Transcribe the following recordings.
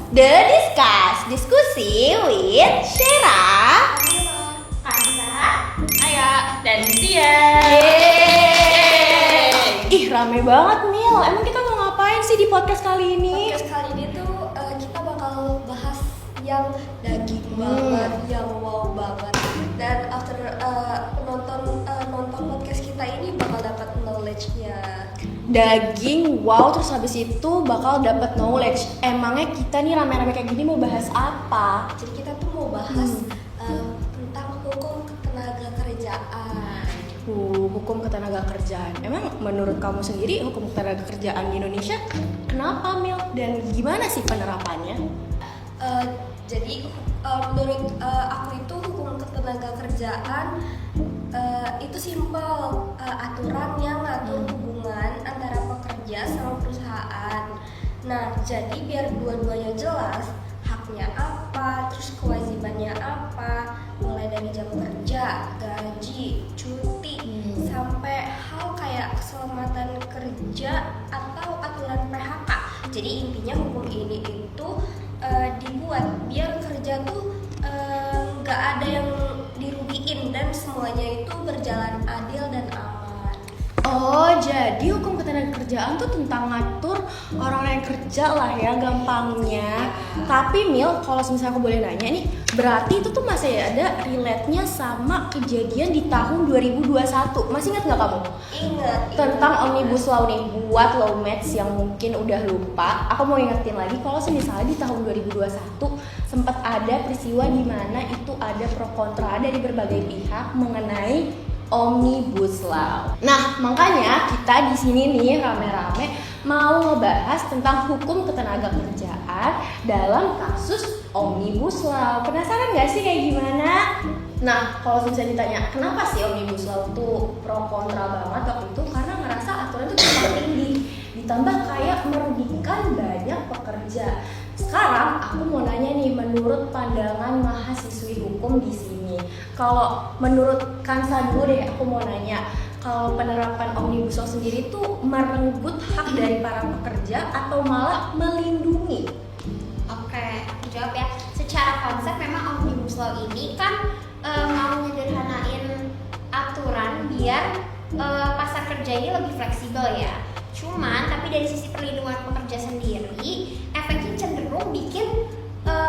The Discuss, diskusi with Shera, Kansa, Aya, dan Tia. Ih, rame banget Mil. Emang kita mau ngapain sih di podcast kali ini? Podcast kali ini tuh kita bakal bahas yang daging banget, yang wow banget. Dan after nonton podcast kita ini bakal dapat knowledge-nya. Daging, wow, terus habis itu bakal dapat knowledge. Emangnya kita nih rame-rame kayak gini mau bahas apa? Jadi kita tuh mau bahas tentang hukum ketenaga kerjaan. Hukum ketenaga kerjaan. Emang menurut kamu sendiri hukum ketenaga kerjaan di Indonesia kenapa Mil? Dan gimana sih penerapannya? Jadi menurut aku itu hukum ketenaga kerjaan itu simpel, aturan yang ngatur hubungan antara pekerja sama perusahaan. Nah, jadi biar dua-duanya jelas haknya apa, terus kewajibannya apa, mulai dari jam kerja, gaji, cuti, sampai hal kayak keselamatan kerja atau aturan PHK. Jadi intinya hukum ini itu dibuat biar kerja tuh nggak ada yang dirugiin dan semuanya itu berjalan adil dan aman. Oh, jadi hukum ketenaga kerjaan tuh tentang ngatur orang yang kerja lah ya gampangnya. Tapi Mil, kalau misalnya aku boleh nanya nih, berarti itu tuh masih ada relate-nya sama kejadian di tahun 2021. Masih ingat nggak kamu? Ingat. Tentang Omnibus Law nih, buat lawmates yang mungkin udah lupa, aku mau ingetin lagi kalau misalnya di tahun 2021 sempat ada peristiwa di mana itu ada pro kontra dari berbagai pihak mengenai Omnibus Law. Nah, makanya kita di sini nih rame-rame mau ngebahas tentang hukum ketenaga kerjaan dalam kasus Omnibus Law. Penasaran nggak sih kayak gimana? Nah, kalau misalnya ditanya kenapa sih Omnibus Law tuh pro kontra banget waktu itu, karena ngerasa aturan itu terlalu tinggi, ditambah kayak merugikan banyak pekerja. Sekarang aku mau nanya nih, menurut pandangan mahasiswi hukum di sini, kalau menurut Kansa dulu deh, aku mau nanya, kalau penerapan Omnibus Law sendiri tuh merenggut hak dari para pekerja atau malah melindungi? Oke, aku jawab ya. Secara konsep memang Omnibus Law ini kan mau menyederhanain aturan biar pasar kerja ini lebih fleksibel ya. Cuman, tapi dari sisi perlindungan pekerja sendiri, efeknya cenderung bikin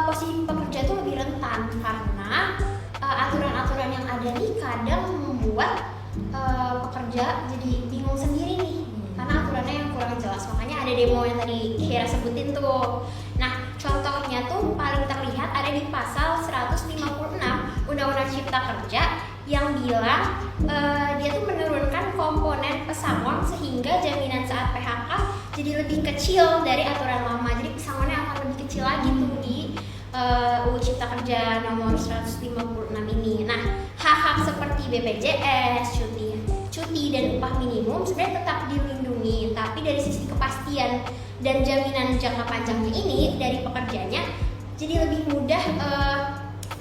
posisi pekerja itu lebih rentan karena aturan-aturan yang ada nih kadang membuat pekerja jadi bingung sendiri nih karena aturannya yang kurang jelas. Makanya ada demo yang tadi Kira sebutin tuh. Nah, contohnya tuh paling terlihat ada di pasal 156 Undang-Undang Cipta Kerja yang bilang dia tuh menurunkan komponen pesangon sehingga jaminan saat PHK jadi lebih kecil dari aturan lama. Jadi pesangonnya akan lebih kecil lagi tuh di UU Cipta Kerja nomor 156 ini. Nah, hak-hak seperti BPJS, cuti dan upah minimum sebenarnya tetap dilindungi, tapi dari sisi kepastian dan jaminan jangka panjangnya ini dari pekerjanya jadi lebih mudah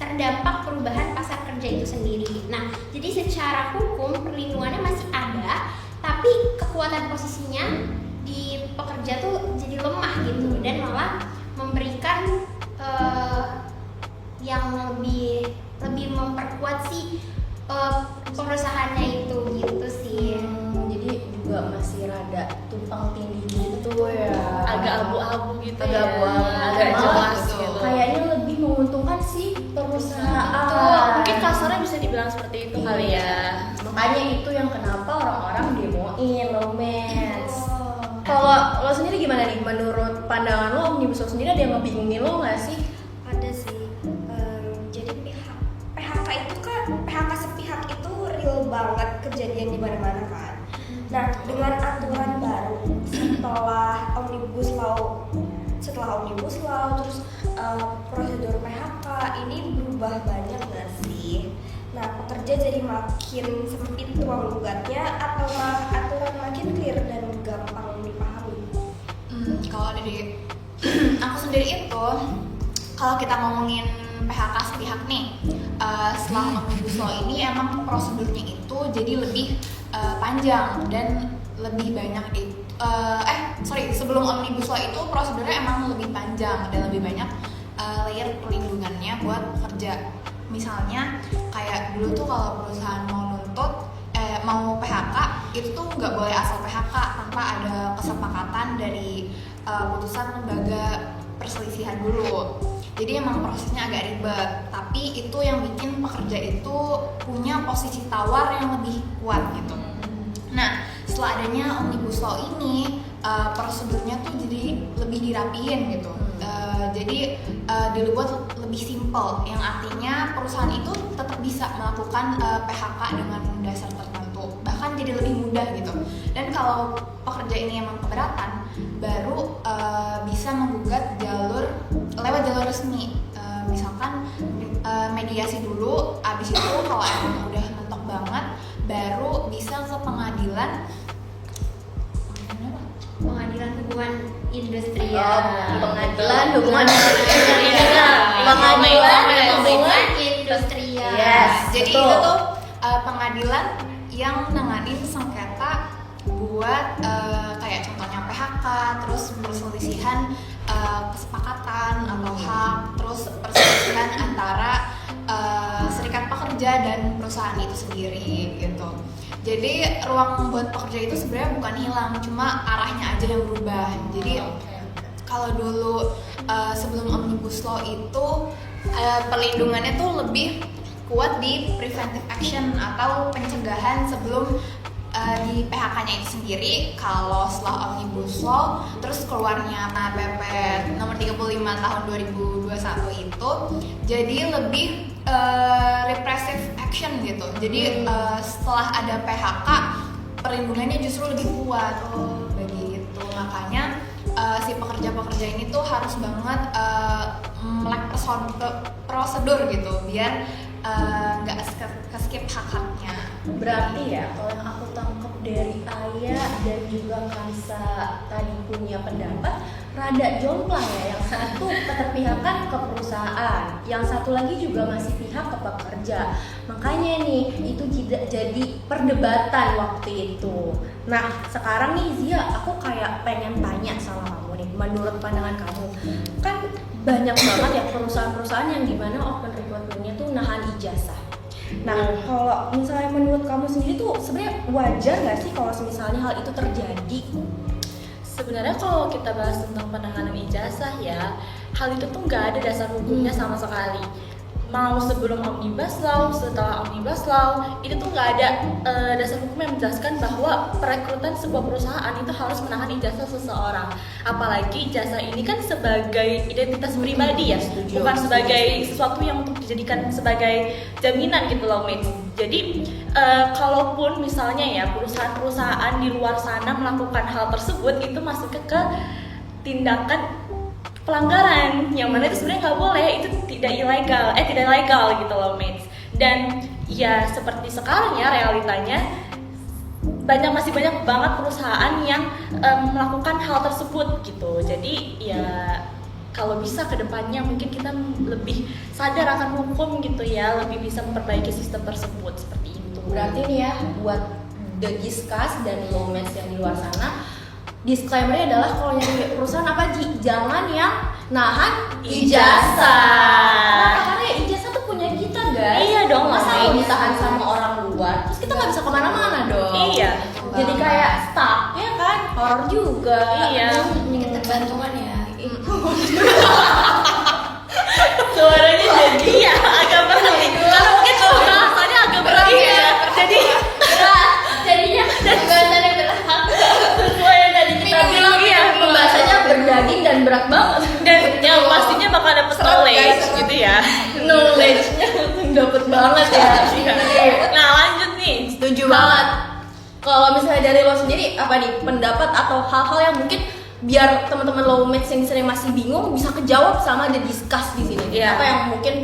terdampak perubahan pasar kerja itu sendiri. Nah, jadi secara hukum perlindungannya masih ada, tapi kekuatan posisinya di pekerja tuh jadi lemah gitu dan malah memberikan yang lebih memperkuat si perusahaannya itu gitu sih. Jadi juga masih rada tumpang tindih gitu ya. Agak abu-abu gitu Agak ya. abu-abu, Agak jelas gitu. Kayaknya lebih menguntungkan si perusahaan. Mungkin kasarnya bisa dibilang seperti itu kali ya. Makanya itu yang kenapa orang-orang demoin lawmates. Kalau lo sendiri gimana nih? Menurut pandangan lo Omnibus Law sendiri ada yang ngebingungin lo nggak sih? Ada sih. Jadi PHK itu kan PHK sepihak itu real banget kejadian di mana-mana kan. Nah, dengan aturan baru setelah Omnibus Law terus prosedur PHK ini berubah banyak nggak sih? Nah, pekerja jadi makin sempit ruang gugatnya atau malah aturan makin clear dan gampang dipahami? Kalau dari aku sendiri itu, kalau kita ngomongin PHK sepihak nih, setelah Omnibus Law ini emang prosedurnya itu jadi lebih panjang dan lebih banyak sebelum Omnibus Law itu prosedurnya emang lebih panjang dan lebih banyak layer perlindungannya buat pekerja. Misalnya kayak dulu tuh kalau perusahaan mau nuntut mau PHK itu tuh nggak boleh asal PHK tanpa ada kesepakatan dari putusan lembaga perselisihan dulu. Jadi emang prosesnya agak ribet, tapi itu yang bikin pekerja itu punya posisi tawar yang lebih kuat gitu. Nah, setelah adanya Omnibus Law ini, prosedurnya tuh jadi lebih dirapihin gitu. Jadi dibuat lebih simple, yang artinya perusahaan itu tetap bisa melakukan PHK dengan dasar tertentu, bahkan jadi lebih mudah gitu. Dan kalau pekerja ini emang keberatan, baru bisa menggugat lewat jalur resmi. Misalkan mediasi dulu, abis itu kalau emang udah mentok banget, baru bisa ke pengadilan hubungan industrial. Pengadilan hubungan hubungan industrial. Yes, jadi betul. itu tuh pengadilan yang nanganin sengketa buat kayak contohnya PHK, terus perselisihan kesepakatan atau hak, terus perselisihan antara serikat pekerja dan perusahaan itu sendiri gitu. Jadi ruang buat pekerja itu sebenarnya bukan hilang, cuma arahnya aja yang berubah. Jadi kalau dulu sebelum Omnibus Law itu perlindungannya tuh lebih kuat di preventive action atau pencegahan sebelum di PHK-nya itu sendiri. Kalau setelah Omnibus Law terus keluarnya PP nomor 35 tahun 2021 itu jadi lebih repressive action gitu. Jadi setelah ada PHK perlindungannya justru lebih kuat begitu. Makanya si pekerja-pekerja ini tuh harus banget melek prosedur gitu biar nggak skip hak-haknya. Berarti ya kalau yang aku tangkap dari Aya dan juga Kansa tadi punya pendapat rada jomplang ya, yang satu keterpihakan ke perusahaan, yang satu lagi juga masih pihak ke pekerja. Makanya nih itu jadi perdebatan waktu itu. Nah sekarang nih Zia, aku kayak pengen tanya sama kamu nih, menurut pandangan kamu kan banyak banget ya perusahaan-perusahaan yang dimana open recruitment-nya tuh nahan ijazah. Nah, kalau misalnya menurut kamu sendiri tuh sebenarnya wajar nggak sih kalau misalnya hal itu terjadi? Sebenarnya kalau kita bahas tentang penahanan ijazah ya, hal itu tuh nggak ada dasar hukumnya sama sekali. Mau sebelum Omnibus Law, setelah Omnibus Law, itu tuh nggak ada dasar hukum yang menjelaskan bahwa perekrutan sebuah perusahaan itu harus menahan ijazah seseorang. Apalagi ijazah ini kan sebagai identitas pribadi ya, bukan sebagai sesuatu yang untuk dijadikan sebagai jaminan gitu loh, Mitch. Jadi kalaupun misalnya ya perusahaan-perusahaan di luar sana melakukan hal tersebut, itu masuk ke tindakan pelanggaran yang mana itu sebenarnya nggak boleh, itu tidak legal gitu loh, mates. Dan ya seperti sekarang ya realitanya masih banyak banget perusahaan yang melakukan hal tersebut gitu. Jadi ya kalau bisa kedepannya mungkin kita lebih sadar akan hukum gitu ya, lebih bisa memperbaiki sistem tersebut seperti itu. Berarti nih ya buat the Giskas dan Lowmates yang di luar sana, disclaimer-nya adalah kalau nyari perusahaan apa jangan yang nahan ijazah. Karena ijazah tuh punya kita guys. Iya dong. Masa mau ditahan sama orang luar, terus kita nggak bisa kemana-mana dong. Iya. Jadi kayak stuck ya kan, horor juga. Iya. Ketergantungan ya. Suaranya jadi ya agak berat nih. Karena mungkin bahasannya agak berat ya. Jadi Jadinya bahasannya berat. sesuai yang tadi kita bilang ya, Pembahasannya berdaging dan berat banget. dan yang pastinya bakal dapet knowledge gitu ya. Knowledge-nya langsung dapet banget ya. Nah lanjut nih. Setuju banget. Kalau misalnya dari lo sendiri apa nih pendapat atau hal-hal yang mungkin biar teman-teman Lowmates yang sering masih bingung bisa kejawab sama the discuss di sini. Iya. Apa yang mungkin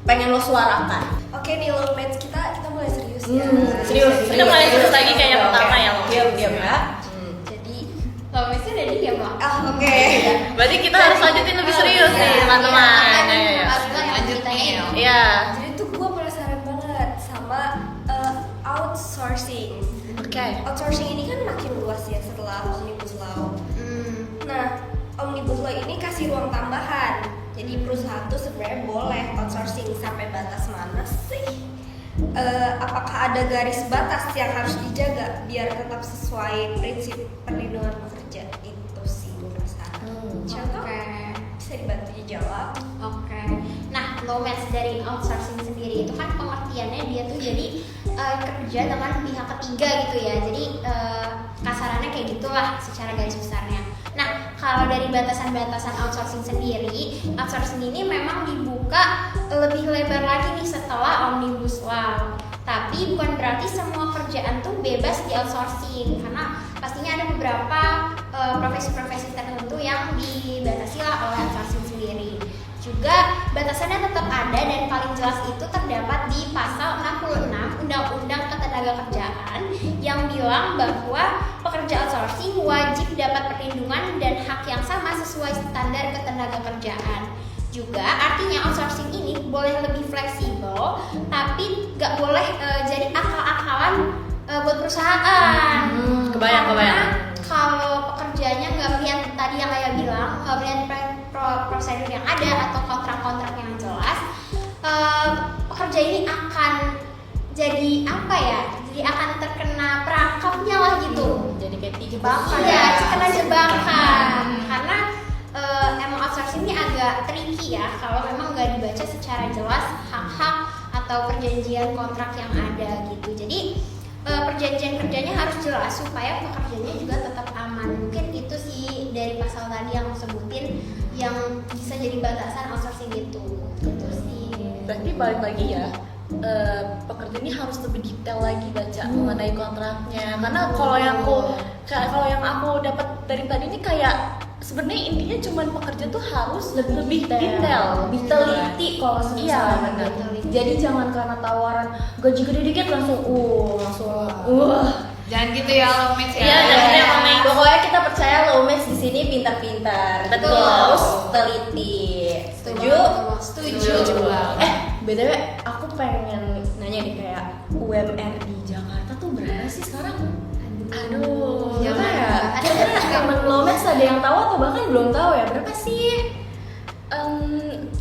pengen lo suarakan? Oke nih Lowmates, kita mulai serius ya. Serius. Kita mulai terus lagi kayak yang pertama ya lo. Diam ya. Jadi Lowmates udah diam loh. oke. Berarti kita harus lanjutin lebih serius nih teman-teman. Lanjut nih. Iya. Jadi tuh gue penasaran banget sama outsourcing. Oke. Outsourcing ini kan makin luas ya setelah Omnibus Law. Nah, Omnibus Law ini kasih ruang tambahan. Jadi perusahaan tuh sebenarnya boleh outsourcing sampai batas mana sih? Apakah ada garis batas yang harus dijaga biar tetap sesuai prinsip perlindungan pekerja? Itu sih menurut saya. Contoh bisa dibantu dijawab. Oke. Nah, nomads dari outsourcing sendiri itu kan pengertiannya dia tuh jadi kerja dengan pihak ketiga gitu ya. Jadi kasarannya kayak gitulah secara garis besarnya. Nah, kalau dari batasan-batasan outsourcing sendiri, outsourcing ini memang dibuka lebih lebar lagi nih setelah Omnibus Law. Tapi bukan berarti semua kerjaan tuh bebas di outsourcing, karena pastinya ada beberapa profesi-profesi tertentu yang dibatasi lah oleh outsourcing sendiri. Juga batasannya tetap ada dan paling jelas itu terdapat di pasal 66 Undang-Undang Ketenagakerjaan yang bilang bahwa pekerja outsourcing wajib dapat perlindungan dan hak yang sama sesuai standar ketenagakerjaan. Juga artinya outsourcing ini boleh lebih fleksibel, tapi nggak boleh jadi akal-akalan buat perusahaan. Kebayang. Kalau pekerjaannya nggak melihat tadi yang kayak bilang, nggak melihat prosedur yang ada atau kontrak-kontrak yang jelas, pekerja ini akan jadi apa ya? Jadi akan terkena perangkapnya lah gitu. Jadi kayak jebakan. Iya, terkena jebakan. Karena emang outsourcing ini agak tricky ya kalau memang nggak dibaca secara jelas hak-hak atau perjanjian kontrak yang ada gitu. Jadi perjanjian kerjanya harus jelas supaya pekerjanya juga tetap aman. Mungkin itu sih dari pasal tadi yang aku sebutin yang bisa jadi batasan outsourcing gitu. Itu sih. Berarti balik lagi ya, pekerja ini harus lebih detail lagi baca mengenai kontraknya. Karena kalau yang aku dapat dari tadi ini kayak sebenarnya intinya cuman pekerja tuh harus lebih detail, lebih teliti kalau Iya, misalnya. benar. Jadi jangan karena tawaran gaji gede dikit langsung Jangan gitu ya Lomits ya. Iya, jangan gitu ya, Lomits. Pokoknya kita percaya Lomits di sini pintar-pintar. Betul. Harus teliti. Setuju? Setuju. BTW aku pengen nanya nih kayak UMR di Jakarta tuh berapa sih sekarang? Aduh, berapa ya? Ada teman Lomits ada yang tahu atau bahkan belum tahu ya berapa sih?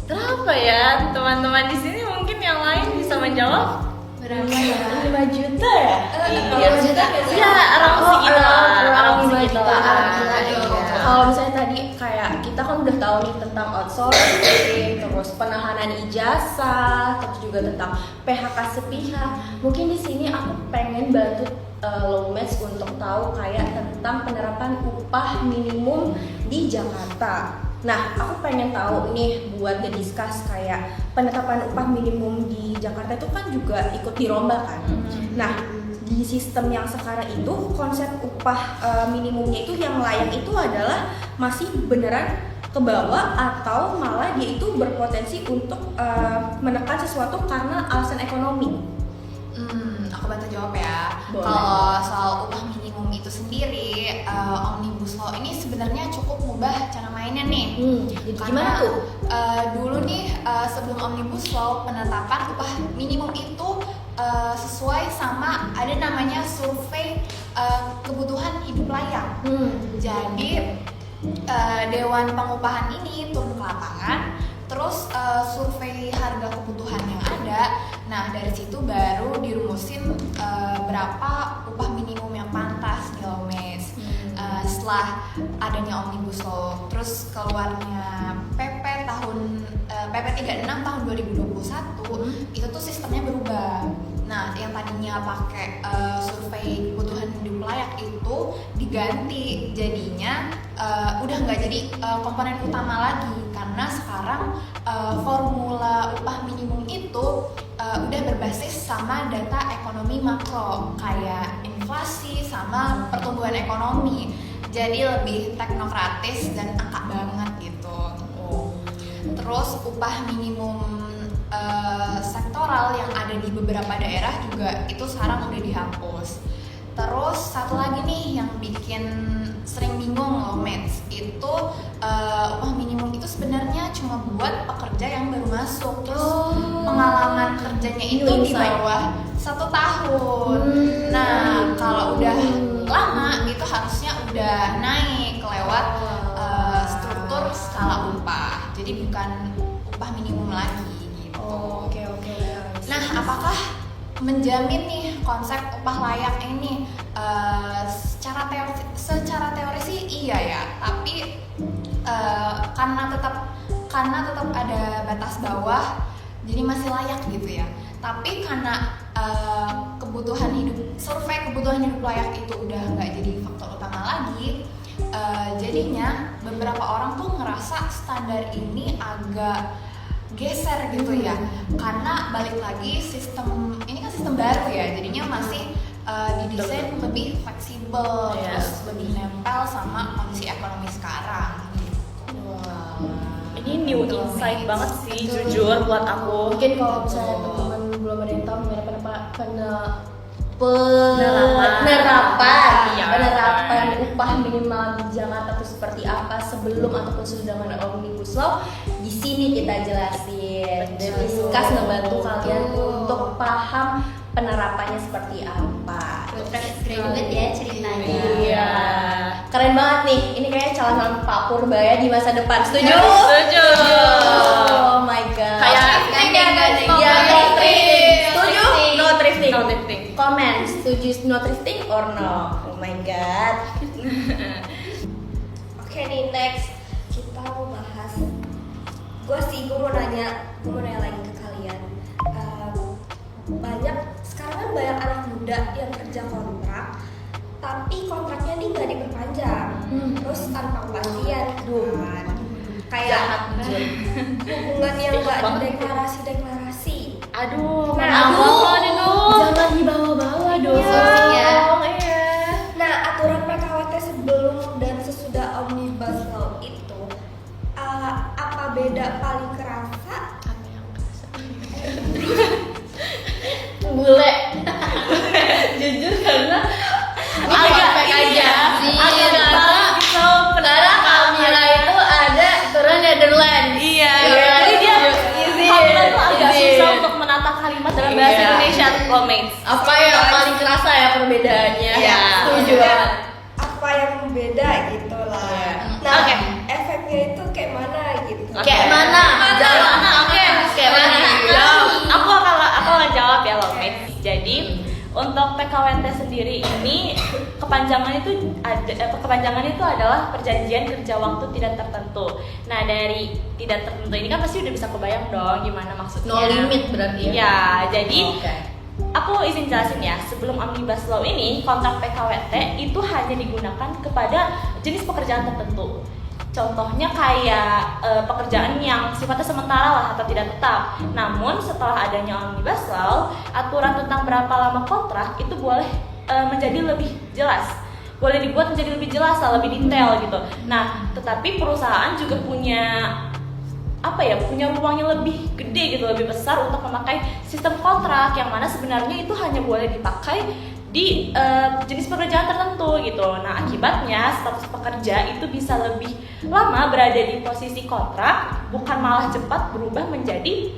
Berapa ya teman-teman di sini mungkin yang lain bisa menjawab? Berapa? 5 juta ya? Iya, iya, around segitu lah, around 5 segitu jutaan. lah. Iya. Kalau misalnya tadi kayak kita kan udah tahu nih tentang outsourcing, terus penahanan ijazah, terus juga tentang PHK sepihak. Mungkin di sini aku pengen bantu Lomits untuk tahu kayak tentang penerapan upah minimum di Jakarta. Nah, aku pengen tahu nih buat discuss kayak penetapan upah minimum di Jakarta itu kan juga ikut dirombak kan. Nah, di sistem yang sekarang itu konsep upah minimumnya itu yang layak itu adalah masih beneran ke bawah atau malah dia itu berpotensi untuk menekan sesuatu karena alasan ekonomi. Aku bantu jawab ya. Boleh. Kalau soal upah minimum itu sendiri, Omnibus Law ini sebenarnya cukup mengubah cara mainnya nih. Jadi Karena, gimana tuh? Dulu nih sebelum Omnibus Law penetapan upah minimum itu sesuai sama ada namanya survei kebutuhan hidup layak. Jadi Dewan Pengupahan ini turun ke lapangan, terus survei harga kebutuhan yang ada. Nah dari situ baru dirumusin berapa upah minimum yang pantas di Lomits. Setelah adanya Omnibus Law, terus keluarnya PP PP 36 tahun 2021, itu tuh sistemnya berubah. Nah, yang tadinya pakai survei kebutuhan hidup layak itu diganti jadinya udah nggak jadi komponen utama lagi karena sekarang formula upah minimum itu udah berbasis sama data ekonomi makro kayak inflasi sama pertumbuhan ekonomi. Jadi lebih teknokratis dan angka banget gitu. Terus upah minimum sektoral yang ada di beberapa daerah juga itu sekarang udah dihapus. Terus satu lagi nih yang bikin sering bingung Lomits itu upah minimum itu sebenarnya cuma buat pekerja yang baru masuk, terus pengalaman kerjanya itu di bawah 1 tahun. Nah Kalau udah lama itu harusnya udah naik lewat struktur skala upah. Jadi bukan upah minimum lagi gitu. Oke. Nah, apakah menjamin nih konsep upah layak ini secara teori sih iya ya, tapi karena tetap ada batas bawah, jadi masih layak gitu ya. Tapi karena survei kebutuhan hidup layak itu udah nggak jadi faktor utama lagi, jadinya beberapa orang tuh ngerasa standar ini agak geser gitu ya, karena balik lagi ini kan sistem baru ya, jadinya masih didesain lebih fleksibel, terus lebih nempel sama kondisi ekonomi sekarang. Ini new insight banget sih, jujur buat aku. Mungkin kalau misalnya teman-teman belum ada yang tahu gimana penerapan upah minimal di Jakarta itu seperti apa sebelum ataupun sudah dengan Omnibus Law, di sini kita jelasin dan discuss ngebantu kalian untuk paham penerapannya seperti apa. Fresh graduate ya ceritanya. Iya, keren banget nih. Ini kayaknya calon Pak Purbaya di masa depan. Setuju? Setuju. Oh my god. Kayak Ya, no thrifting. Setuju? No thrifting. No thrifting. Comment. Setuju no thrifting or no? Oh my god. Oke nih, next kita mau bahas. Gue mau nanya lagi ke kalian. Sekarang kan banyak anak muda yang kerja kontrak, tapi kontraknya nih nggak diperpanjang, terus tanpa kepastian, kan? Kayak hubungan yang nggak deklarasi. Aduh, Jangan dibawa-bawa dong. Iya. Nah, aturan PKWT sebelum dan sesudah Omnibus Law itu apa beda paling kerasa? Bule. Jujur karena agak aja. Karena Kamila itu ada aturan Netherlands. Iya. Jadi dia Kamila tuh agak susah untuk menata kalimat dalam bahasa Indonesia, Lomates. Apa yang paling kerasa ya perbedaannya? Iya. Setuju. Apa yang beda gitu lah. Iya. Nah, Oke. efeknya itu kayak mana gitu? Kayak mana? Jawab. Oke. Kayak mana? Aku akan jawab ya, Lomates. Jadi untuk PKWT sendiri ini kepanjangan itu adalah perjanjian kerja waktu tidak tertentu. Nah, dari tidak tertentu ini kan pasti udah bisa kebayang dong gimana maksudnya. No limit berarti ya? Ya, jadi Oke. aku izin jelasin ya, sebelum Omnibus Law ini kontrak PKWT itu hanya digunakan kepada jenis pekerjaan tertentu. Contohnya kayak pekerjaan yang sifatnya sementara lah atau tidak tetap. Namun setelah adanya Omnibus Law, aturan tentang berapa lama kontrak itu boleh menjadi lebih jelas. Boleh dibuat menjadi lebih jelas, lebih detail gitu. Nah, tetapi perusahaan juga punya ruang yang lebih gede gitu, lebih besar untuk memakai sistem kontrak yang mana sebenarnya itu hanya boleh dipakai di jenis pekerjaan tertentu gitu. Nah, akibatnya status pekerja itu bisa lebih lama berada di posisi kontrak, bukan malah cepat berubah menjadi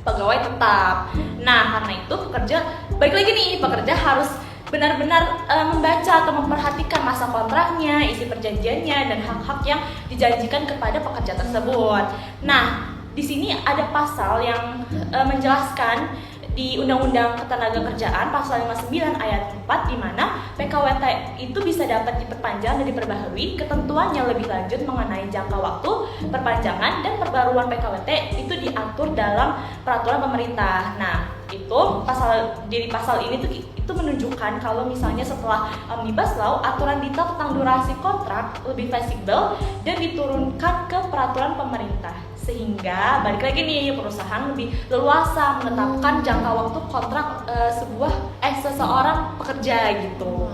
pegawai tetap. Nah, karena itu pekerja harus benar-benar membaca atau memperhatikan masa kontraknya, isi perjanjiannya, dan hak-hak yang dijanjikan kepada pekerja tersebut. Nah, di sini ada pasal yang menjelaskan di Undang-Undang Ketenagakerjaan pasal 59 ayat 4 di mana PKWT itu bisa dapat diperpanjang dan diperbaharui. Ketentuannya lebih lanjut mengenai jangka waktu perpanjangan dan perbaruan PKWT itu diatur dalam peraturan pemerintah. Nah, itu pasal ini tuh itu menunjukkan kalau misalnya setelah Omnibus Law, aturan detail tentang durasi kontrak lebih fleksibel dan diturunkan ke peraturan pemerintah, sehingga balik lagi nih perusahaan lebih leluasa menetapkan jangka waktu kontrak seseorang pekerja gitu.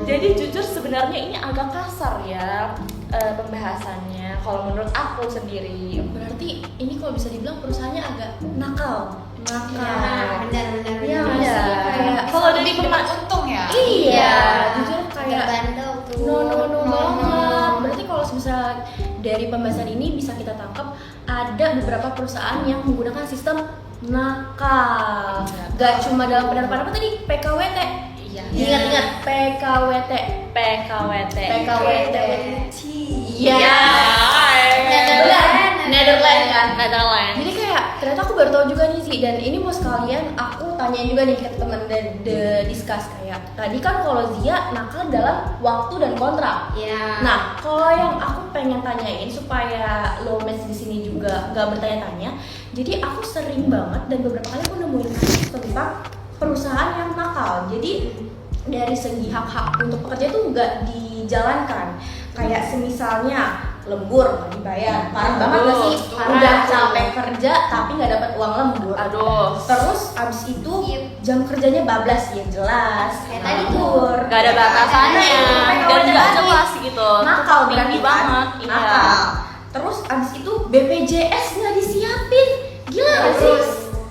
Jadi jujur sebenarnya ini agak kasar ya pembahasannya kalau menurut aku sendiri. Berarti ini kalau bisa dibilang perusahaannya agak nakal. Benar. Iya, kayak Kalau dari untung ya. iya, jujur Agak kayak bandel tuh. no banget. Berarti kalau misalnya dari pembahasan ini bisa kita tangkap ada beberapa perusahaan yang menggunakan sistem nakal. Gak cuma dalam penerapan apa tadi PKWT. Iya. Ingat-ingat PKWT. PKWT. PKWT. Iya. Iya. Netherlands kan. Netherlands. Jadi kayak ternyata aku baru tahu juga nih sih, dan ini mau sekalian aku tanyain juga nih ke teman the discuss kayak tadi kan kalau Zia nakal dalam waktu dan kontrak. Ya. Nah, kalau yang aku pengen tanyain supaya lo match di sini juga nggak bertanya-tanya, jadi aku sering banget dan beberapa kali aku nemuin kasus tentang perusahaan yang nakal. Jadi dari segi hak-hak untuk pekerja itu nggak dijalankan. Kayak semisalnya lembur nggak dibayar, parah banget nggak sih? Parah. Udah capek kerja tapi nggak dapat uang lembur. Aduh. Terus abis itu Iya. jam kerjanya bablas ya jelas. Kayak tadi tuh. Nganggur. Gak ada batasannya Iya. dan gak jelas gitu. Nakal Tinggi berarti banget. kan? Nakal. Terus abis itu BPJS nggak disiapin, gila gak sih?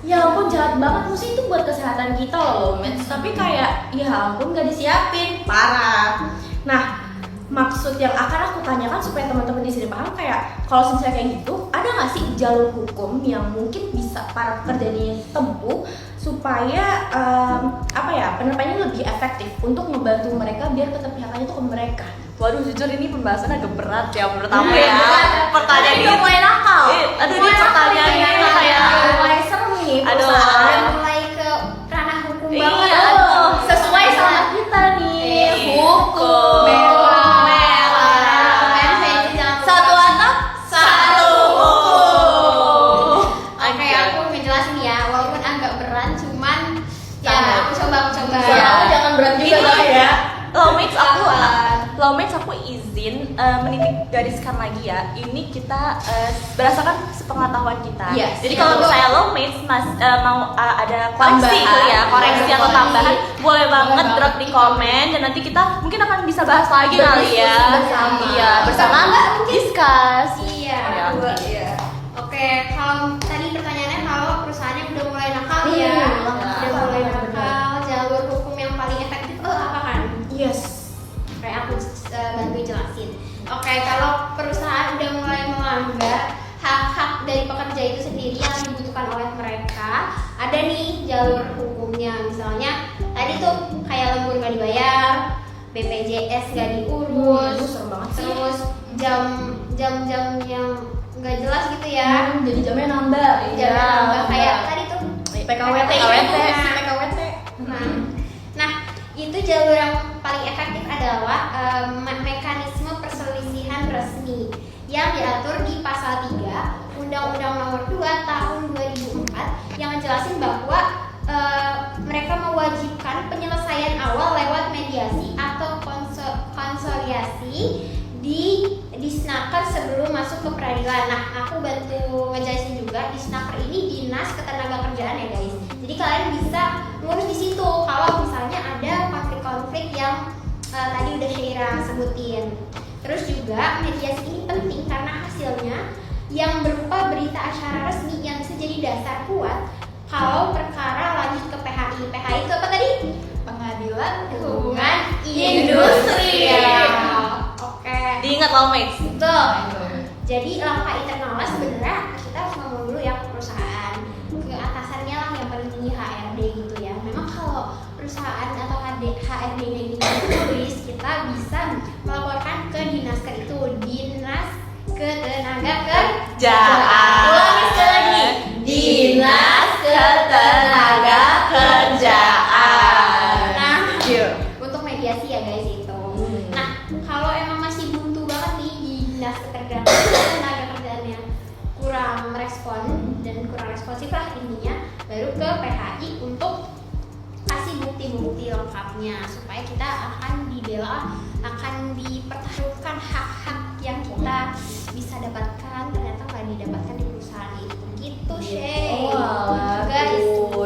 Ya ampun jahat banget, mesti itu buat kesehatan kita loh mens. Tapi kayak ya ampun nggak disiapin, parah. Nah maksud yang akan aku tanyakan supaya teman-teman di sini paham kayak kalau misalnya kayak gitu, ada nggak sih jalur hukum yang mungkin bisa para pekerja ini tempuh supaya apa ya penerapannya lebih efektif untuk membantu mereka biar keterpihakannya itu ke mereka. Waduh, jujur ini pembahasan agak berat ya menurut aku Iya, ya. berat. Pertanyaan Ini ini udah mulai nakal. Aduh, ini pertanyaannya kayak udah mulai serem nih Aduh. perusahaan. Udah mulai ke ranah hukum Iya, banget. aduh. Sesuai sama kita nih. Iya. Hukum. Satu atap, satu hukum. Oke, aku ngejelasin ya, walaupun agak berat, cuman ya Sangat. aku coba. Ya, aku jangan berat juga Ini lah ya. Lawmates aku izin menitik gariskan lagi ya. Ini kita berdasarkan sepengetahuan kita. Yes. Jadi kalau misalnya lawmates mau ada koreksi Tambahan. itu ya, koreksi atau Boleh. tambahan, boleh banget banget. drop di komen dan nanti kita mungkin akan bisa bahas lagi kali Berdiskusi ya. bersama. Iya, bersama discuss. Iya. Ya. Oke, kalau tadi pertanyaannya kalau perusahaannya udah mulai nakal Iya, ya, nakal. udah mulai nakal, jalur hukum yang paling efektif itu apa kan? Yes. Kayak aku bantu jelasin. Oke, kalau perusahaan udah mulai melanggar hak-hak dari pekerja itu sendiri yang dibutuhkan oleh mereka, ada nih jalur hukumnya. Misalnya tadi tuh kayak lembur nggak dibayar, BPJS nggak diurus, Aduh, serem banget sih. terus jam-jam yang nggak jelas gitu ya. Jadi jamnya nambah. Jamnya nambah kayak tadi tuh PKWT. PKWT. Si PKWT. Nah, itu jalur yang paling efektif adalah mekanisme perselisihan resmi yang diatur di pasal 3 Undang-Undang Nomor 2 Tahun 2004 yang ngejelasin bahwa mereka mewajibkan penyelesaian awal lewat mediasi atau konsiliasi disnaker sebelum masuk ke peradilan. Nah, aku bantu ngejelasin juga disnaker ini dinas ketenagakerjaan ya guys. Jadi kalian bisa ngurus di situ kalau misalnya ada konflik-konflik yang tadi udah Syaira sebutin. Terus juga mediasi ini penting karena hasilnya yang berupa berita acara resmi yang bisa jadi dasar kuat kalau perkara lanjut ke PHI. PHI itu apa tadi? Pengadilan Hubungan Industri. Oke. Diingat lawmates. Betul. Jadi langkah internalnya sebenarnya kita harus ngomong dulu ya ke perusahaan, ke atasannya lah yang paling tinggi HRD gitu ya. Memang kalau perusahaan atau HRD-nya ini tulis, kita bisa melaporkan ke Dinasker itu, Dinas Ketenagakerjaan. Ulangi sekali lagi. Dinas Ketenagakerjaan. Nah, Iya. untuk mediasi ya guys itu. Nah, kalau emang masih buntu banget nih di Dinas Ketenagakerjaannya kurang merespon dan kurang responsif lah intinya, baru ke PHI untuk kasih bukti-bukti lengkapnya supaya kita akan dibela, akan dipertaruhkan hak-hak yang kita bisa dapatkan ternyata nggak didapatkan di perusahaan itu gitu Shay. Oh, guys.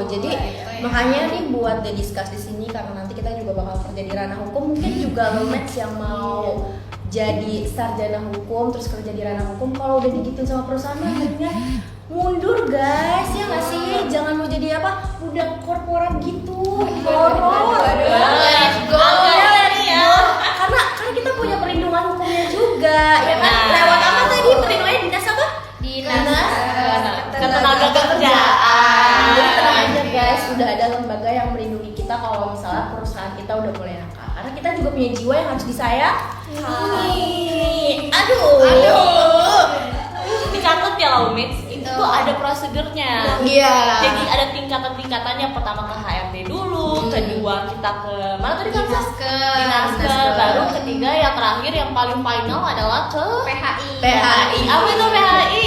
Jadi makanya nih buat the discuss di sini karena nanti kita juga bakal kerja di ranah hukum, mungkin juga lo match yang mau jadi sarjana hukum terus kerja di ranah hukum, kalau udah digituin sama perusahaan akhirnya mundur guys, ya nggak sih? Jangan mau jadi apa budak korporat gitu, horor. Let's go. Karena kita punya perlindungan hukumnya juga, ya kan? Nah. Lewat apa tadi perlindungannya dinas apa? Dinas Ketenagakerjaan. Jadi tenang aja guys, udah ada lembaga yang melindungi kita kalau misalnya perusahaan kita peristiwa yang harus disayangi. Dicatat ya Laumits, itu tuh ada prosedurnya. Iya. Jadi ada tingkatan-tingkatannya. Pertama ke HRD dulu, kedua kita ke mana tadi kan? Dinaske. Baru ketiga yang terakhir yang paling final adalah ke PHI. PHI. Apa itu PHI?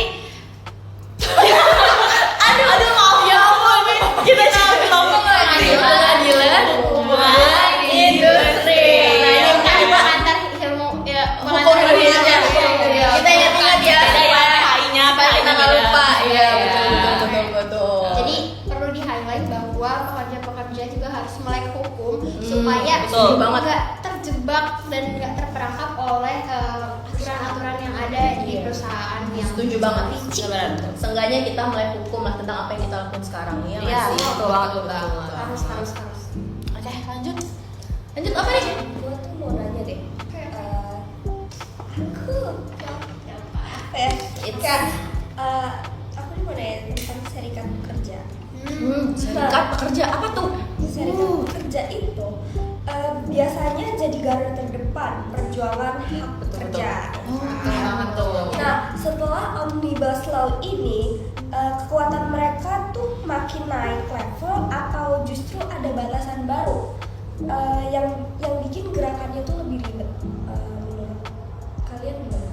aduh maaf ya ampun. Kita cuma ngomong Pengadilan Hubungan Industri. Nah, ini kan pengantar ilmu ya, Hukum Indonesia. Iya. Kita ingat-ingat ya. PHI-nya, Kita nggak lupa. Iya, Iya. betul. Jadi perlu di highlight bahwa pekerja-pekerja juga harus melek hukum supaya betul banget. nggak terjebak dan nggak terperangkap oleh aturan-aturan yang ada di perusahaan yang Setuju banget. licik. Seenggaknya kita mulai hukum lah tentang apa yang kita lakukan sekarang ya. nggak Iya, sih? betul banget. Harus. Oke, lanjut. Lanjut apa nih? Gue tuh mau nanya deh. Aku apa ya? Aku nih mau nanya tentang serikat pekerja. Serikat pekerja apa tuh? Serikat pekerja itu biasanya jadi garda terdepan perjuangan hak pekerja. Nah, setelah Omnibus Law ini, kekuatan mereka tuh makin naik level atau justru ada batasan baru yang bikin gerakannya tuh lebih ribet. Menurut kalian gimana?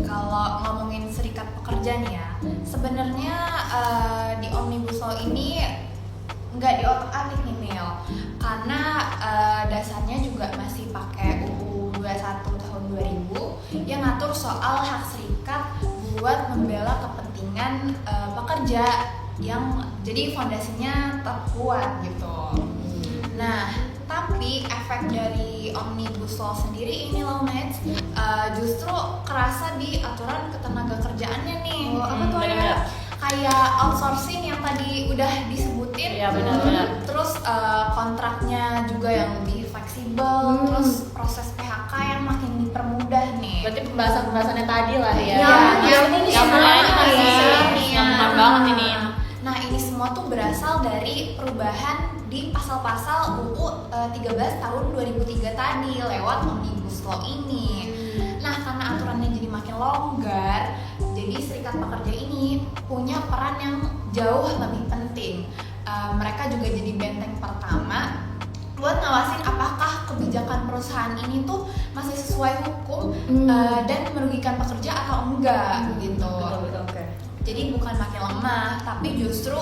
Kalau ngomongin serikat pekerja nih ya, sebenarnya di Omnibus Law ini nggak diotak-atik nih Mil, karena dasarnya juga masih pakai UU 21 tahun 2000 yang ngatur soal hak serikat buat membela kepentingan pekerja yang jadi fondasinya terkuat gitu. Nah, tapi efek dari Omnibus Law sendiri ini Laumits justru kerasa di aturan ketenaga kerjaannya nih. Apa tuh ya? Benar-benar. Kayak outsourcing yang tadi udah disebutin. Iya, benar-benar. Terus kontraknya juga yang lebih fleksibel, terus proses PHK yang makin dipermudah nih. Berarti pembahasan-pembahasannya tadi lah ya. Yang ini yang semua lain masih nih, nyaman banget ini. Nah, ini semua tuh berasal dari perubahan di pasal-pasal UU 13 tahun 2003 tadi lewat Omnibus Law ini. Nah, karena aturannya jadi makin longgar, jadi serikat pekerja ini punya peran yang jauh lebih penting. Mereka juga jadi benteng pertama buat ngawasin apakah kebijakan perusahaan ini tuh masih sesuai hukum dan merugikan pekerja atau enggak gitu. Betul, oke. Jadi bukan makin lemah, tapi justru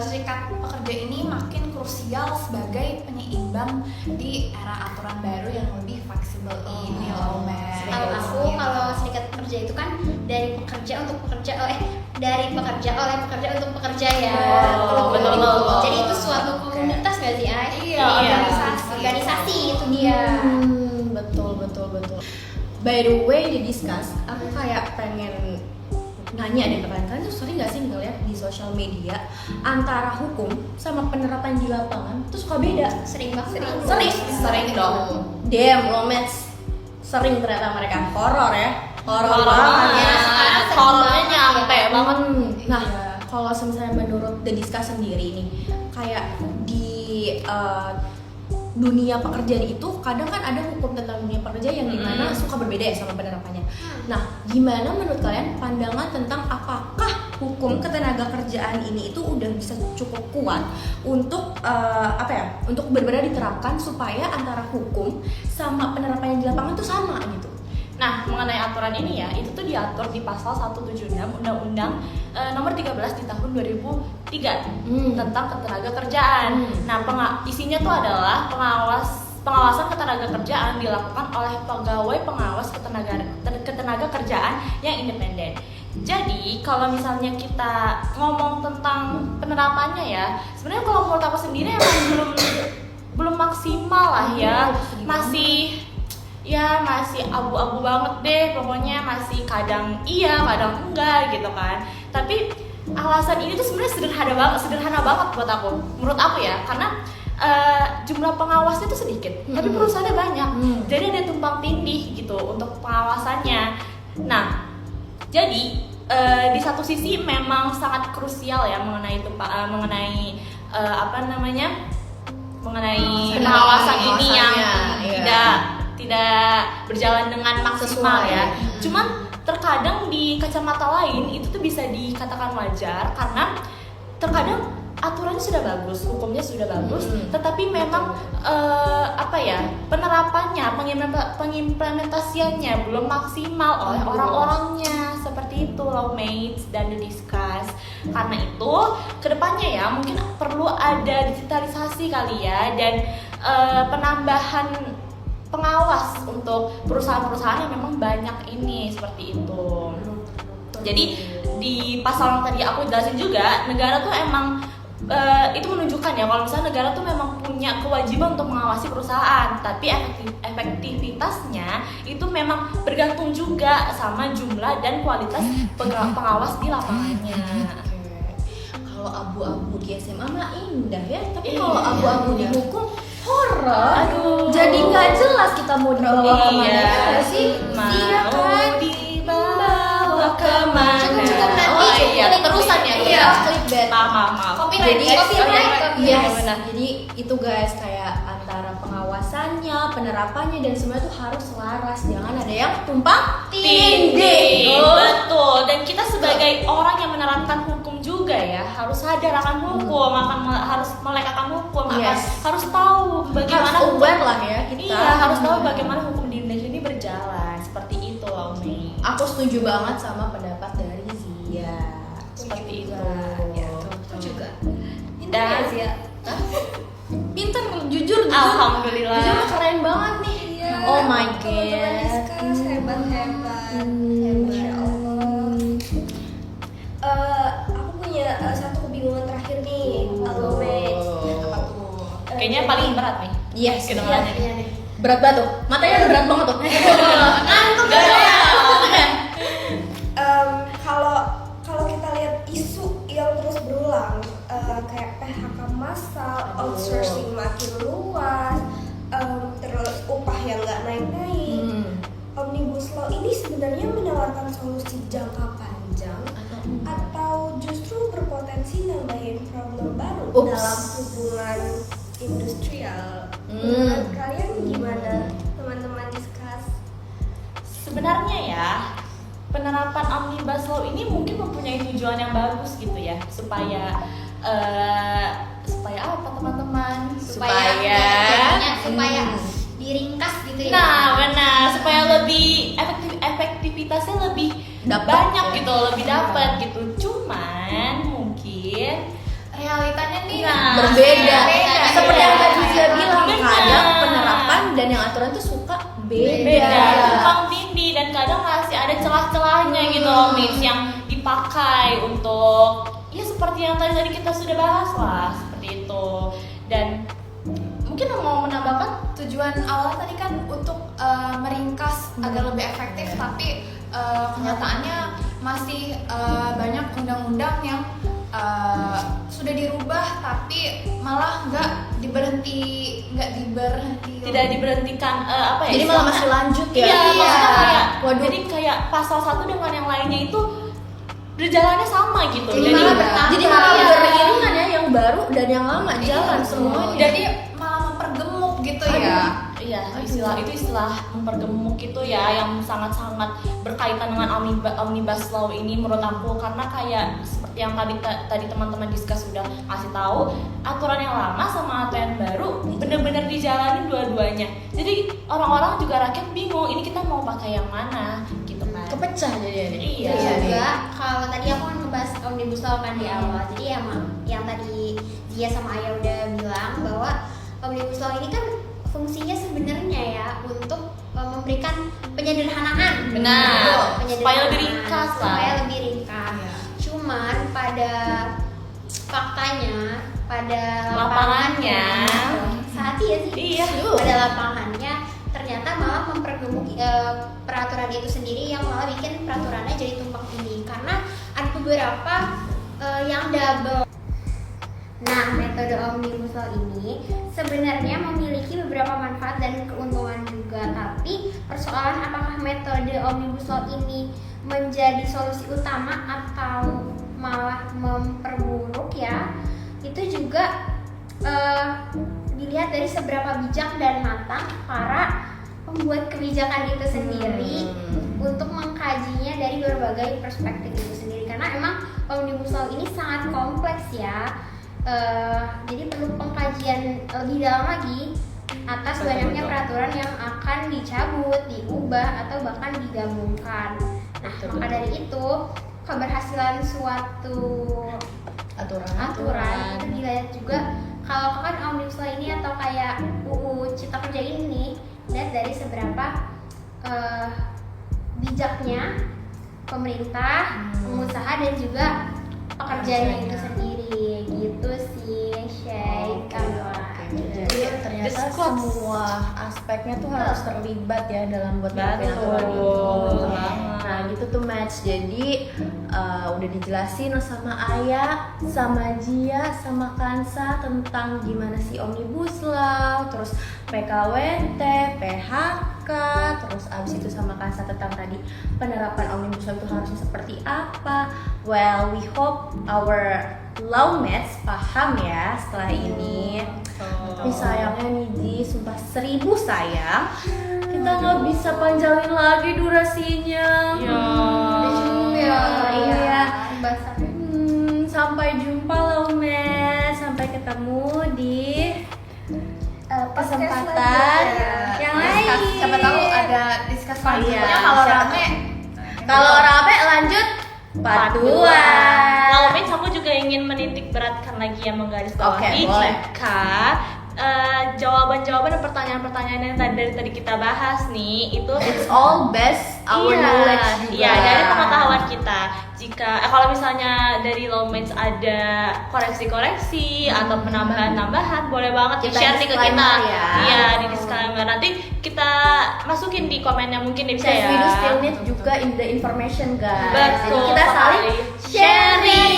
serikat pekerja ini makin krusial sebagai penyeimbang di era aturan baru yang lebih fleksibel ini loh, Mer. Kalau serikat pekerja itu kan dari pekerja untuk pekerja dari pekerja oleh pekerja untuk pekerja ya. Oh, betul. Jadi itu suatu komunitas nggak sih, Ay? Iya. Organisasi itu dia. Betul. By the way, di discuss, aku kayak pengen nanya deh ke kalian tuh sering nggak sih ngeliat di sosial media antara hukum sama penerapan di lapangan tuh suka beda? Sering banget. Sering dong. Damn, Laumits. Sering ternyata mereka horor ya. Horor banget. Ya, sekarang sering Horornya banget nyampe ya. banget. Nah, kalau misalnya menurut The Discuss sendiri nih, kayak di dunia pekerjaan itu kadang kan ada hukum tentang dunia pekerja yang dimana suka berbeda ya sama penerapannya. Nah, gimana menurut kalian pandangan tentang apakah hukum ketenaga kerjaan ini itu udah bisa cukup kuat untuk untuk benar-benar diterapkan supaya antara hukum sama penerapannya di lapangan tuh sama gitu? Nah, mengenai aturan ini ya, itu tuh diatur di pasal 176 Undang-Undang nomor 13 di tahun 2003 tentang ketenaga kerjaan. Nah, isinya tuh adalah pengawasan ketenaga kerjaan dilakukan oleh pegawai pengawas ketenaga kerjaan yang independen. Jadi, kalau misalnya kita ngomong tentang penerapannya ya, sebenarnya kalau menurut aku sendiri emang belum maksimal lah ya. Masih abu-abu banget deh, pokoknya masih kadang iya, kadang enggak gitu kan. Tapi alasan ini tuh sebenarnya sederhana banget buat aku, menurut aku ya, karena jumlah pengawasnya tuh sedikit, tapi perusahaannya banyak, jadi ada tumpang tindih gitu untuk pengawasannya. Nah, jadi di satu sisi memang sangat krusial ya mengenai pengawasan ini yang tidak berjalan dengan maksimal Sesuai. ya. Cuman terkadang di kacamata lain itu tuh bisa dikatakan wajar karena terkadang aturannya sudah bagus, hukumnya sudah bagus, tetapi memang penerapannya, pengimplementasiannya belum maksimal oleh orang-orangnya, seperti itu lawmates dan the discuss. Karena itu kedepannya ya mungkin perlu ada digitalisasi kali ya, dan penambahan pengawas untuk perusahaan-perusahaan yang memang banyak ini, seperti itu. Jadi di pasal yang tadi aku jelasin juga, negara tuh emang itu menunjukkan ya kalau misalnya negara tuh memang punya kewajiban untuk mengawasi perusahaan, tapi efektivitasnya itu memang bergantung juga sama jumlah dan kualitas pengawas di lapangannya. Kalau abu-abu di SMA mah indah ya, tapi kalau abu-abu di hukum horor. Aduh. Jadi nggak jelas kita mau dibawa kemana Iya. ya nggak sih? Iya kan? Dibawa kemana? Cukup nanti, Oh iya, cukup terusan ya. Iya, clickbait. Maaf. Copyright, Jadi guys. yes, benar. jadi itu guys kayak antara pengawasannya, penerapannya dan semua itu harus selaras. Jangan ada yang tumpang tindih. Betul. Dan kita sebagai orang yang menerapkan hukum juga ya harus sadar akan hukum, harus melek akan hukum, Yes. harus tahu bagaimana Harus aware lah ya kita. Iya, harus tahu bagaimana hukum di Indonesia ini berjalan. Seperti itu loh, Mei. Aku setuju banget sama pendapat dari Zia. Seperti itu. Ya. Aku juga. Dan Pinter, jujur. alhamdulillah. Jujur keren banget nih. Iya, Oh my teman-teman god. discuss hebat. Masya Allah. Aku punya satu kebingungan terakhir nih, Always. Apa tuh? Kayaknya paling berat nih. Yes. Kedengarannya. Iya deh. Berat banget tuh. Matanya udah berat banget tuh. Ngantuk Gak ya. Kalau kita lihat isu yang terus berulang, kayak PHK massal, outsourcing makin luas, terus upah yang nggak naik-naik. Omnibus Law ini sebenarnya menawarkan solusi jangka panjang atau justru berpotensi nambahin problem baru Ups. dalam hubungan industrial. Hmm. Menurut kalian gimana, teman-teman discuss? Sebenarnya ya, penerapan Omnibus Law ini mungkin mempunyai tujuan yang bagus gitu ya, supaya apa teman-teman? supaya diringkas gitu ya. Nah, benar, supaya lebih efektivitasnya lebih Dapat. banyak gitu, lebih dapat gitu. Cuman mungkin Realitanya nih Berbeda. Seperti yang tadi Iya. Zia bilang, Benar. kadang penerapan dan yang aturan tuh suka beda. beda, tumpang tindih, dan kadang masih ada celah-celahnya gitu loh, Miss, yang dipakai untuk ya seperti yang tadi kita sudah bahas lah, seperti itu. Dan mungkin mau menambahkan tujuan awalnya tadi kan untuk meringkas agar lebih efektif, tapi kenyataannya masih banyak undang-undang yang sudah dirubah tapi malah nggak diberhenti. tidak diberhentikan apa ya? Jadi malah masih lanjut ya. Iya, maksudnya kayak Waduh. jadi kayak pasal satu dengan yang lainnya itu berjalannya sama gitu. Jadi malah bertambah. Jadi malah Iya. beriringan ya, yang baru dan yang lama jalan semuanya. Jadi malah mempergemuk gitu ya. Iya, istilah mempergemuk itu ya yang sangat-sangat berkaitan dengan Omnibus Law ini menurut aku, karena kayak seperti yang tadi teman-teman discuss sudah kasih tahu, aturan yang lama sama aturan yang baru bener-bener dijalanin dua-duanya. Jadi orang-orang juga rakyat bingung, ini kita mau pakai yang mana gitu kan. Kepecah jadi Iya. Terus juga kalau tadi aku kan ngebahas Omnibus Law kan di awal, jadi emang yang tadi dia sama Ayah udah bilang bahwa Omnibus Law ini kan fungsinya sebenarnya ya untuk memberikan penyederhanaan. Benar. Penyederhanaan. Supaya lebih ringkas lah. Supaya lebih ringkas. Iya. Cuman pada faktanya, pada Lapangannya. saat iya sih. Iya. Pada lapangannya ternyata malah mempergemuk peraturan itu sendiri, yang malah bikin peraturannya jadi tumpang tindih karena ada beberapa yang double. Nah, metode Omnibus Law ini sebenarnya memiliki beberapa manfaat dan keuntungan juga, tapi persoalan apakah metode Omnibus Law ini menjadi solusi utama atau malah memperburuk ya, itu juga dilihat dari seberapa bijak dan matang para pembuat kebijakan itu sendiri untuk mengkajinya dari berbagai perspektif itu sendiri, karena emang Omnibus Law ini sangat kompleks ya. Jadi perlu pengkajian lebih dalam lagi atas banyaknya peraturan yang akan dicabut, diubah, atau bahkan digabungkan. Nah, maka dari itu keberhasilan suatu aturan itu dilihat juga kalau kan Omnibus Law ini atau kayak UU Cipta Kerja ini lihat dari seberapa bijaknya pemerintah, pengusaha, dan juga pekerjanya itu sendiri gitu sih, Shay. Jadi ternyata semua aspeknya tuh harus terlibat ya dalam buat aturan itu. Betul. Nah gitu tuh match. Jadi udah dijelasin sama Aya, sama Jia, sama Kansa tentang gimana sih Omnibus Law, terus PKWT, PHK, terus abis itu sama Kansa tentang tadi penerapan Omnibus Law itu harusnya seperti apa. Well, we hope our lawmates paham ya setelah ini. Tapi sayangnya nih Ji, sumpah 1000 sayang, kita nggak bisa panjangin lagi durasinya. Udah cukup ya. Iya. Pembahasannya. Sampai jumpa lawmates, sampai ketemu di kesempatan yang lain. Siapa tahu ada diskus selanjutnya. Iya, Kalau siapa rame, Kalau rame lanjut part 2. Lawmates, aku juga ingin menitik beratkan lagi yang menggarisbawahi Oke, boleh. jika jawaban-jawaban dan pertanyaan-pertanyaan yang tadi kita bahas nih itu It's all based our knowledge juga. Iya, dari pengetahuan kita. Jika kalau misalnya dari Lawmates ada koreksi-koreksi atau penambahan-tambahan, boleh banget Kita di-share nih ke kita. disclaimer ya. Iya, di disclaimer. Nanti kita masukin di komennya mungkin bisa Because ya. we do still need juga in the information guys. Betul Jadi kita saling sekali. sharing.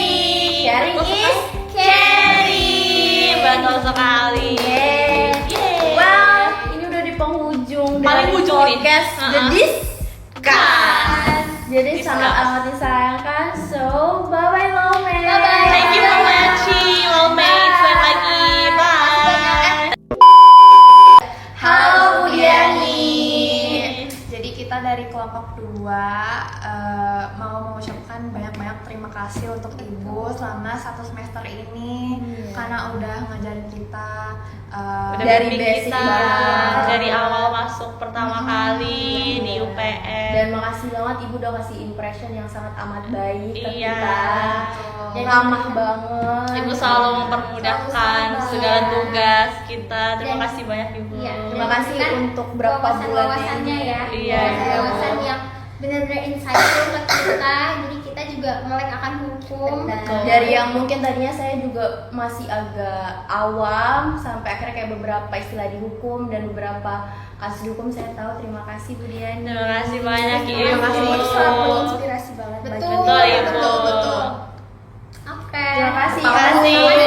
Sharing Betul is caring. Betul sekali. Yeay. Yeay. Well, ini udah di penghujung Paling dari ujung nih. podcast The Discuss. Jadi Discuss. sangat amat disayangkan. So, bye-bye Lawmates. Bye-bye. Thank you for watching Lawmates. Selamat lagi. Bye. Halo Bu Diani. jadi kita dari kelompok 2 mau mengucapkan banyak-banyak terima kasih untuk Ibu selama 1 semester ini karena udah ngajarin kita Udah Dari bimbing basic kita banget. dari awal masuk pertama kali di UPN. Dan makasih banget Ibu udah kasih impression yang sangat amat baik ke Iya. kita. Yang Dan- ramah banget. Ibu selalu mempermudahkan Selalu segala sabar. tugas kita. Terima Dan- kasih banyak Ibu. Iya, Terima dan kasih kan untuk berapa bulan wawasan-wawasannya ini. ya. Iya. Wawasan yang benar-benar insightful ke kita. Jadi kita juga melek akan hukum. Benar. Dari yang mungkin tadinya saya juga masih agak awam sampai akhirnya kayak beberapa istilah di hukum dan beberapa kasus di hukum saya tahu. Terima kasih Bu Diani. Terima kasih banyak Ibu. Terima kasih Itu sangat menginspirasi banget. Betul. bagi Betul Ibu. betul. Oke. Terima kasih. Terima kasih.